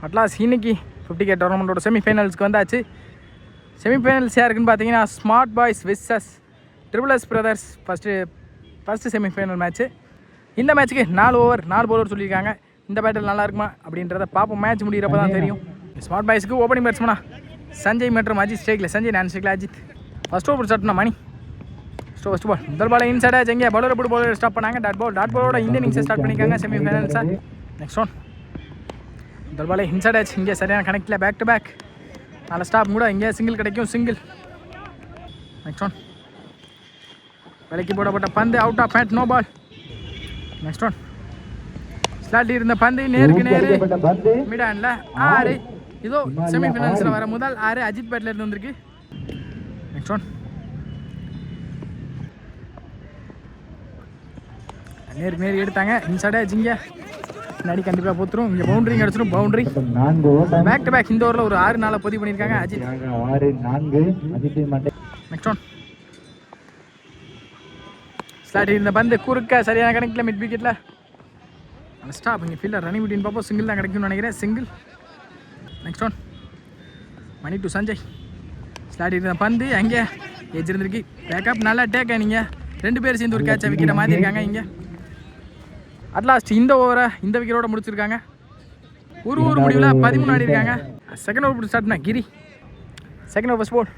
Atlas இன்னைக்கு 50K டோர்னமெண்ட்டோட செமிஃபைனல்ஸ்க்கு வந்தாச்சு. Semi-finals யாருக்குன்னு பார்த்தீங்கன்னா smart boys verses triple S brothers first semi-final match. இந்த மேட்ச்சுக்கு 4 ஓவர் 4 பவுலர் சொல்லியிருக்காங்க. இந்த பேட்டில் நல்லா இருக்குமா அப்படின்றத பார்ப்போம். மேட்ச் முடிகிறப்ப தான் தெரியும். ஸ்மார்ட் பாய்ஸுக்கு ஓப்பனிங் பேட்ஸ்மனா சஞ்சய் மற்றும் அஜித் ஸ்ட்ரைக்கில். சஞ்சய் நான் ஸ்ட்ரைக்கில் அஜித். ஃபஸ்ட் ஓவர் ஸ்டார்ட்னா மணி ஃபஸ்ட் பால். முதல் பால் இன்சைட் ஆச்சு. எங்கே பவுலர் போட்டு பவுலர் ஸ்டாப் பண்ணாங்க. டாட் பாலோட இந்த இன்னிங்ஸை ஸ்டார்ட் பண்ணியிருக்காங்க செமிஃபைனல்ஸாக. நெக்ஸ்ட் ஒன் முதல் பாலே இன்சைட் ஆச்சு. இங்கே சரியான கனெக்டில் பேக் டு பேக் நல்ல ஸ்டாப் கூட. இங்கே சிங்கிள் கிடைக்கும். சிங்கிள். நெக்ஸ்ட் ஒன் விலைக்கு போடப்பட்ட பந்து out of bat, no ball. Next one ஸ்லாட்டி இருந்த பந்து நேருக்கு நேரு மிடான்ல 6. இதோ செமிஃபைனல்ஸில் வர முதல் 6 அஜித் பேட்டில் இருந்து வந்திருக்கு. நெக்ஸ்ட் ஒன் நேருக்கு நேரு எடுத்தாங்க. இன்சைட் ஆச்சுங்க. முன்னாடி கண்டிப்பாக போத்துரும். இங்கே பவுண்டரி கிடச்சிடும். Boundary back to back. இந்த ஓவரில் ஒரு 6-4 பதிவு பண்ணியிருக்காங்க அஜித். நெக்ஸ்ட் ஒன் ஸ்லாட்டி இருந்த பந்து குறுக்க சரியான கணக்கில் மிட் விக்கெட்டில் ஸ்டாப். இங்கே ஃபீல்டர் ரன்னிங் விட்டின்னு பார்ப்போம். சிங்கிள் தான் கிடைக்கும்னு நினைக்கிறேன். Single. Next one Mani to Sanjay. ஸ்லாட்டி இருந்த பந்து அங்கே ஏஜ் இருந்திருக்கு. பேக்கப் நல்லா டேக்க. நீங்கள் 2 பேர் சேர்ந்து ஒரு கேட்சை விக்கெட்டை மாற்றிருக்காங்க. இங்கே அட்லாஸ்ட் இந்த ஓவரை இந்த விக்கெட்டோட முடிச்சிருக்காங்க. ஒரு முடிவில் 13 ஆடி இருக்காங்க. செகண்ட் ஓவர் ஸ்டார்ட்னா Giri. Second over first ball.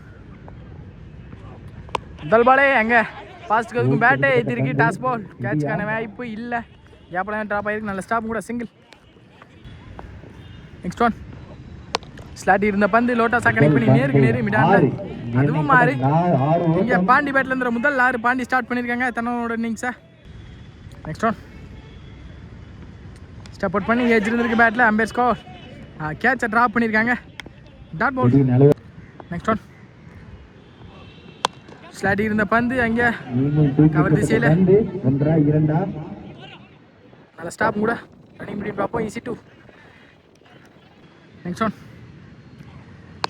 முதல் பாலே அங்கே ஃபாஸ்ட்டுக்கு அதுக்கும் பேட்டே ஏற்றிருக்கு. டாஸ் பால். கேட்சுக்கான வாய்ப்பு இல்லை. கேப்பில் ட்ராப் ஆகிருக்கு. நல்ல ஸ்டாப் கூட. சிங்கிள். நெக்ஸ்ட் ஒன் ஸ்லாட்டி இருந்த பந்து லோட்டாஸாக கனெக்ட் பண்ணி நேருக்கு நேரு மிடான்ல. அதுவும் மாறி இங்கே பாண்டி பேட்டில் இருந்த முதல் 6 பாண்டி ஸ்டார்ட் பண்ணியிருக்காங்க தன்னோட இன்னிங்ஸை. நெக்ஸ்ட் ஒன் ஸ்டெப் அவுட் பண்ணி ஏஜ் இருந்திருக்கு பேட்டில். Umpire score. கேட்சை ட்ராப் பண்ணியிருக்காங்க. Dot ball. நெக்ஸ்ட் ஒன் ஸ்லாட்டி இருந்த பந்து அங்கே கவர் திசையில் நல்ல ஸ்டாப் கூட. ரன்னிங் பண்ணி பார்ப்போம். Easy 2. Next one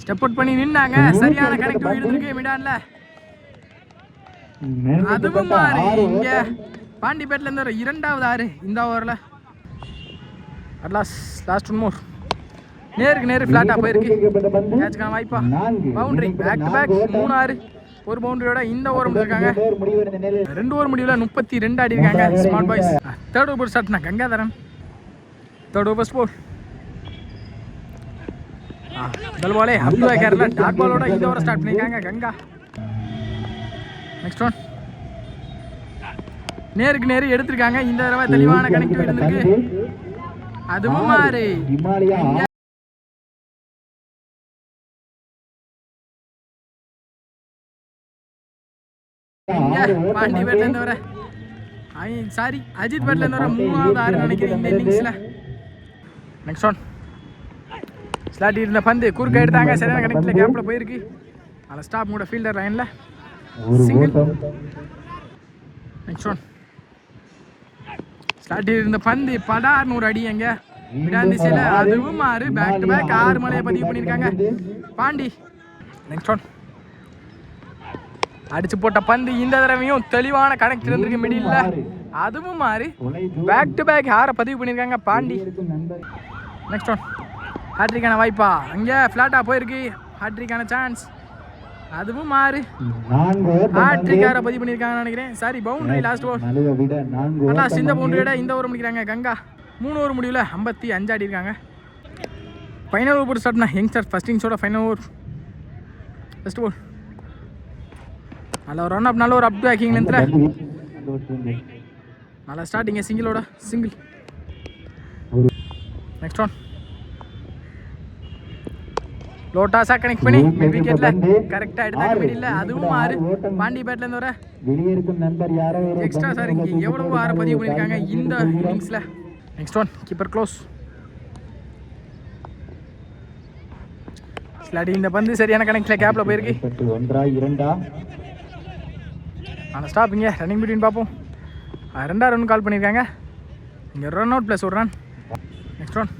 step out பண்ணி நின்னாங்க. சரியான கனெக்டிவ் இருந்திருக்கு மிடான்ல. அதுவும் மாறி இங்கே பாண்டிப்பேட்டில் இருந்து 2வது 6 இந்த ஓவரில். Last one more. நேருக்கு நேரு ஃப்ளாட்டாக போயிருக்கு. கேட்சுக்கான வாய்ப்பா. Boundary back to back 3-6. ஒரு பவுண்டரியோட இந்த ஓவர் முடிச்சிருக்காங்க. 2 ஓவர் முடிவில் 32 ஆடி இருக்காங்க ஸ்மார்ட் பாய்ஸ். தேர்ட் ஓவர் ஸ்டார்ட்னா கங்காதரன். Third over sport. முதல் பாலே அப்துல்லா கேரளா டாட் பாலோட இந்த ஓவர் ஸ்டார்ட் பண்ணியிருக்காங்க கங்கா. நெக்ஸ்ட் ஒன் நேருக்கு நேரு எடுத்திருக்காங்க. இந்த தடவை தெளிவான கனெக்டிவ் இருந்திருக்கு. அதுவும் மாறி பாண்டி பேட்ல இருந்து வர சாரி அஜித் பேட்ல இருந்து வர 3வது 6 நினைக்கிறேன் இந்த இன்னிங்ஸ்ல. நெக்ஸ்ட் ஒன் ஸ்லாட்டி இருந்த பந்து குறுக்க எடுத்தாங்க. சரியான கனெக்ட்ல கேப்ல போயிருக்கு. நல்ல ஸ்டாப் கூட ஃபீல்டர் லைன்ல. சிங்கிள். நெக்ஸ்ட் ஒன் ஸ்லாட்டி இருந்த பந்து படார்னு ஒரு அடி எங்க விடான் திசையில. அதுவும் மாறு பேக் டு பேக் 6 மலையை பதிவு பண்ணியிருக்காங்க பாண்டி. நெக்ஸ்ட் ஒன் அடிச்சு போட்ட பந்து இந்த தடவையும் தெளிவான கனெக்ட் இருந்திருக்கு மிடில். அதுவும் மாறி பேக் டு பேக் 6 பதிவு பண்ணியிருக்காங்க பாண்டி. நெக்ஸ்ட் ஒன் ஹேட்ரிக்கான வாய்ப்பா. அங்கே ஃப்ளாட்டாக போயிருக்கு. ஹேட்ரிக்கான சான்ஸ். அதுவும் மாறி ஹேட்ரிக் 6 பதிவு பண்ணியிருக்காங்கன்னு நினைக்கிறேன். Sorry boundary last over. Last இந்த பவுண்டரியோட இந்த ஓவர் முடிக்கிறாங்க கங்கா. 3 ஓவர் முடிவில் 55 ஆடி இருக்காங்க. ஃபைனல் ஓவர் ஸ்டார்ட்னா யங்ஸ்டர் ஃபர்ஸ்ட் இன்னிங்ஸோட ஃபைனல் ஓவர் ஃபர்ஸ்ட் பால். நல்ல ஒரு ரன் அப். நல்ல ஒரு அப் டு பேக்கிங் லென்த்ல நல்ல ஸ்டார்டிங்க. சிங்கிளோட சிங்கிள். நெக்ஸ்ட் ஒன் லோட்டாஸாக கனெக்ட் பண்ணி மிட் விக்கெட்ல கரெக்டாக எடுத்தாங்க மிடில். அதுவும் 6 பாண்டி பேட்ல இருந்து வர எக்ஸ்ட்ரா. சார் இங்கே எவ்வளவு 6 பதிவு பண்ணியிருக்காங்க இந்த இன்னிங்ஸில். Next one keeper close. Zloty இந்த பந்து சரியான கனெக்டில் கேப்பில் போயிருக்கு. ஆனால் ஸ்டாப். இங்கே ரன்னிங் பிட்வீன் பார்ப்போம். 2 ரன் கால் பண்ணியிருக்காங்க. இங்கே ரன் அவுட் ப்ளஸ் ஒரு ரன். நெக்ஸ்ட் ஒன்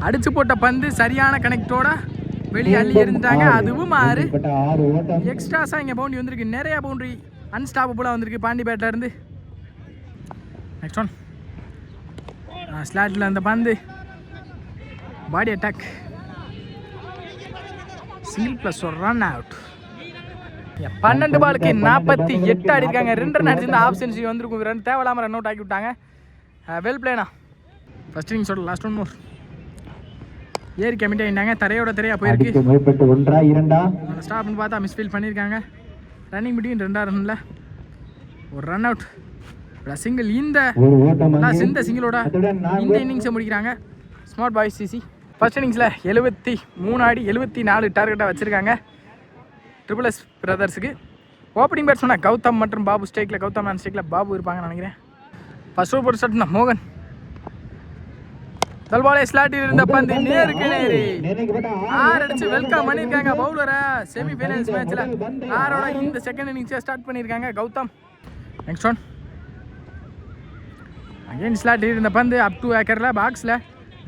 அடிச்சு போட்ட பந்து சரியான கனெக்டோட வெளியே அள்ளி இருந்துட்டாங்க. அதுவும் 6 எக்ஸ்ட்ராஸாக இங்கே பவுண்டரி வந்திருக்கு. நிறையா பவுண்டரி அன்ஸ்டாப்பபுளாக வந்திருக்கு பாண்டி பேட்டில் இருந்து. நெக்ஸ்ட் ஒன் ஸ்லாட்டில் அந்த பந்து பாடி அட்டாக் சிங்கிள் ப்ளஸ் ஒரு ரன் அவுட். 12 பாலுக்கு 48 ஆடி இருக்காங்க. 2 ரன் அடிச்சு ஆஃப் சென்ச்சுரி வந்திருக்கும். ரன் தேவையில்லாமல் ரன் அவுட் ஆக்கி விட்டாங்க. வெல் பிளேனா. ஃபர்ஸ்ட் இன்னிங்ஸோட லாஸ்ட் ஒன் மோர். ஏறி கமிட் ஆகிட்டாங்க. தரையோட தரையாக போயிருக்கு. ஸ்டாப்னு பார்த்தா மிஸ்ஃபீல் பண்ணியிருக்காங்க. ரன்னிங் பிட்வீன் 2 ரன்னில் ஒரு ரன் அவுட் சிங்கிள். இந்த சிங்கிளோட இந்த இன்னிங்ஸை முடிக்கிறாங்க ஸ்மார்ட் பாய்ஸ் சிசி. ஃபர்ஸ்ட் இன்னிங்ஸில் 73 ஆடி 74 டார்கெட்டாக வச்சுருக்காங்க ட்ரிபிள் எஸ் பிரதர்ஸுக்கு. ஓப்பனிங் பேட்ஸ்மேனா கௌதம் மற்றும் பாபு ஸ்டேக்கில், கௌதம் அண்ட் ஸ்டேக்கில் பாபு இருப்பாங்கன்னு நினைக்கிறேன். ஃபர்ஸ்ட் ஓவர் ஸ்டார்ட்னா மோகன். தல்வாலே ஸ்லாட்டில் இருந்த பந்து நேருக்கு நேரு 6 அடிச்சு வெல்கம் பண்ணியிருக்காங்க பவுலரை. செமிஃபைனல்ஸ் மேட்ச்சில் 6ஓட இந்த செகண்ட் இன்னிங்ஸை ஸ்டார்ட் பண்ணியிருக்காங்க கௌதம். நெக்ஸ்ட் ஒன் அகைன் ஸ்லாட்டில் இருந்த பந்து அப் டு ஏக்கரில் பாக்ஸில்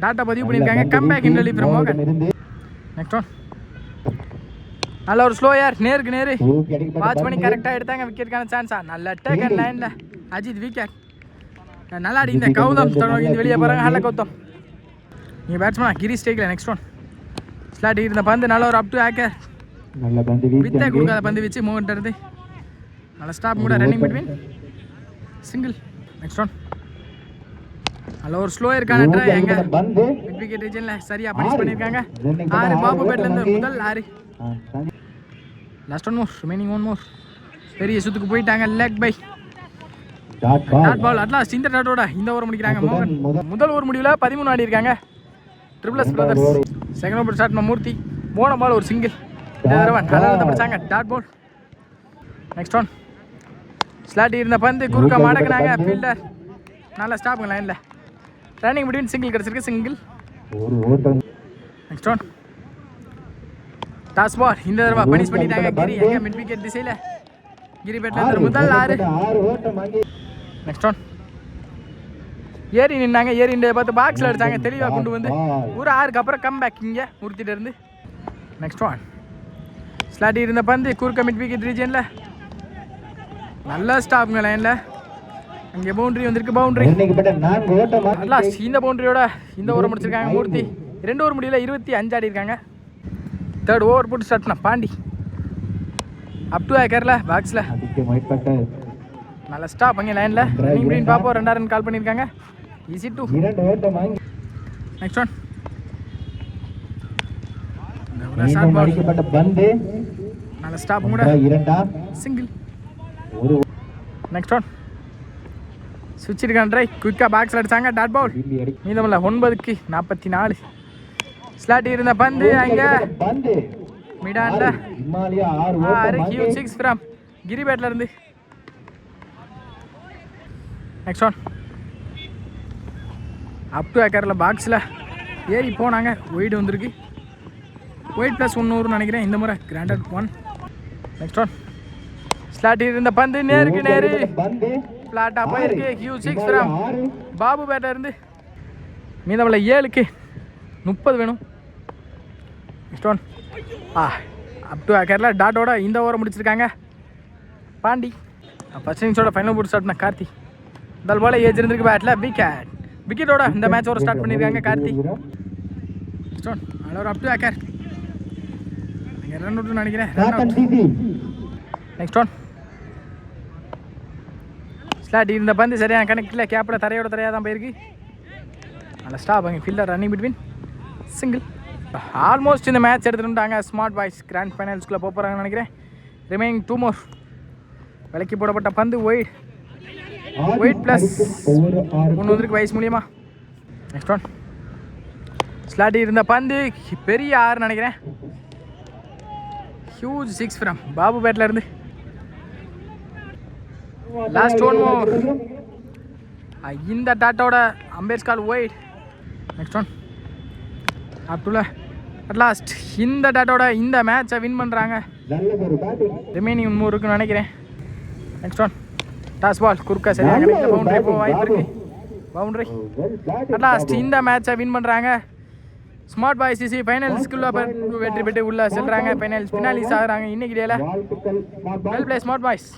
டாட்டா பதிவு பண்ணியிருக்காங்க. கம்பேக் இன் ரிலீஃப் ஃப்ரம் மோகன். நெக்ஸ்ட் ஒன் நல்ல ஒரு ஸ்லோயர் நேருக்கு நேரு வாட்ச் பண்ணி கரெக்டாக எடுத்தாங்க. விக்கெட்டுக்கான சான்ஸா நல்ல டேக் அண்ட் லைனில் அஜித் விக்கெட். நல்லா அடி இந்த கௌதம் இந்த வெளியே போகிறாங்க. நல்ல கௌதம் நீங்கள் பேட்ஸ்மேனா கிரி ஸ்டேக்கில். நெக்ஸ்ட் ஒன் ஸ்லாட் இருந்த பந்து நல்ல ஒரு அப் டு ஏக்கர் வித்தே கொடுக்காத பந்து வச்சு மோகன் இருந்து நல்ல ஸ்டாப் கூட running between single. Next one நல்ல ஒரு ஸ்லோயருக்கான ட்ரை எங்க மிட் விக்கெட் ரீஜனில் சரியாக பனிஷ் பண்ணியிருக்காங்க. 6 பாபு பேட்லேருந்து முதல் 6. Last one more remaining one more. பெரிய சுத்துக்கு போயிட்டாங்க. Leg bye dot ball. At last இந்த டாட்டோட இந்த ஓவர் முடிக்கிறாங்க மோகன். முதல் ஓவர் முடிவில் 13 ஆடி இருக்காங்க triple S brothers. Second over start Murthy. போன பால் ஒரு சிங்கிள். இந்த தடவை நல்லா பிடிச்சாங்க டாட் பால். நெக்ஸ்ட் ஒன் ஸ்லாட்டி இருந்த பந்து குறுக்க மடக்குனாங்க ஃபீல்டர். நல்லா ஸ்டாப்புங்க லைனில் ரன்னிங் பிட்வீன் சிங்கிள் கிடச்சிருக்கு single. Next one toss ball. இந்த தடவை பனிஷ் பண்ணிட்டாங்க கிரி எங்க மிட் விக்கெட் திசையில். கிரி பேட்ல முதல் 6. நெக்ஸ்ட் ஒன் ஏறி நின்னாங்க. ஏறி நின்று பார்த்து பாக்ஸில் அடிச்சாங்க. தெளிவாக கொண்டு வந்து ஒரு 6க்கு அப்புறம் கம் பேக் இங்கே முறுத்திட்டு இருந்து. நெக்ஸ்ட் ஒன் ஸ்லாட்டி இருந்த பந்து குறுக்க மிட் விக்கெட் ரீஜனில் நல்லா ஸ்டாப்புங்க லைனில். அங்கே பவுண்டரி வந்திருக்கு. பவுண்டரி லாஸ்ட் இந்த பவுண்டரியோட இந்த ஓவர் முடிச்சிருக்காங்க மூர்த்தி. 2 ஓவர் முடியல 25 ஆடி இருக்காங்க. தேர்ட் ஓவர் போட்டு ஸ்டார்ட் பண்ண பாண்டி அப் டு ஏக்கரில் பாக்ஸில் நல்லா ஸ்டாப் அங்கே லைனில் ரன்னிங் பிட்வீன் பார்ப்போம். 2 ரன் கால் பண்ணியிருக்காங்க. Easy two. நெக்ஸ்ட் ஒன் நல்ல ஸ்டாப் கூட சிங்கிள். நெக்ஸ்ட் ஒன் சுவிட்ச் இருக்கான ட்ரை குயிக்காக பாக்ஸில் அடிச்சாங்க டாட் பால். மீதமில்ல 9க்கு 44. ஸ்லாட்டி இருந்த பந்து அங்கே மிடான்ல 6 ஃப்ரம் கிரி பேட்ல இருந்து. நெக்ஸ்ட் ஒன் அப் டு ஏக்கரில் பாக்ஸில் ஏறி போனாங்க. ஒயிட் வந்திருக்கு. ஒயிட் ப்ளஸ் 100 நினைக்கிறேன் இந்த முறை கிராண்டட் 1. நெக்ஸ்ட் ஒன் ஸ்லாட்டி இருந்த பந்து நேருக்கு நேரு ஃப்ளாட்டாக போயிருக்கு. Q6 ஃப்ரம் பாபு பேட்டில் இருந்து. மீதமில்ல 7க்கு 30 வேணும். நெக்ஸ்ட் ஒன் அப் டு ஏக்கரில் டாட்டோட இந்த ஓவரை முடிச்சிருக்காங்க பாண்டி. ஃபர்ஸ்ட் இன்னிங்ஸோட ஃபைனல் போட்டு ஸ்டார்ட் பண்ண கார்த்தி. முதல் போல ஏஜ் இருந்திருக்கு பேட்டில் விக்கெட். விக்கெட்டோட இந்த மேட்ச் ஓவர் ஸ்டார்ட் பண்ணியிருக்காங்க கார்த்தி. நெக்ஸ்ட் ஒன் அதில் அப் டு ஏக்கர் நீங்கள் ரன் அவுட்னு நினைக்கிறேன். நெக்ஸ்ட் ஒன் ஸ்லாட் இருந்த பந்து சரியான கணக்கில் கேப்பில் தரையோட தரையாக தான் போயிருக்கு. நல்லா ஸ்டாப் அங்கே fielder running between single. Almost இந்த மேட்ச் எடுத்துட்டாங்க. ஸ்மார்ட் பாய்ஸ் கிராண்ட் ஃபைனல்ஸ்குள்ளே போக போகிறாங்கன்னு நினைக்கிறேன். ரிமைனிங் 2 மோர். விலைக்கு போடப்பட்ட பந்து ஒயிட் ப்ளஸ் 1 வந்திருக்கு வயசு மூலியமா. நெக்ஸ்ட் ஒன் ஸ்லாட்டி இருந்த பந்து பெரிய 6 நினைக்கிறேன். ஹியூஜ் 6 ஃப்ரம் பாபு பேட்டில் இருந்து. Last 1 more. இந்த டாட்டோட umpire's call wide. Next one Abdullah at last இந்த டாட்டோட இந்த மேட்சை வின் பண்ணுறாங்க. ரிமைனிங் 3 இருக்குன்னு நினைக்கிறேன். நெக்ஸ்ட் ஒன் டாஸ் பால் குறுக்கா சரியாக கிடைக்கல. பவுண்டரி போக வாய்ப்பு இருக்கு. பவுண்டரி அட்லாஸ்ட் இந்த மேட்சை வின் பண்ணுறாங்க. ஸ்மார்ட் பாய்ஸ் சிசி ஃபைனல்ஸ்குள்ள வெற்றி பெற்று உள்ள செல்கிறாங்க. ஃபைனல்ஸ் ஃபினாலிஸ் ஆகிறாங்க இன்னைக்கு டேல. Well play smart boys.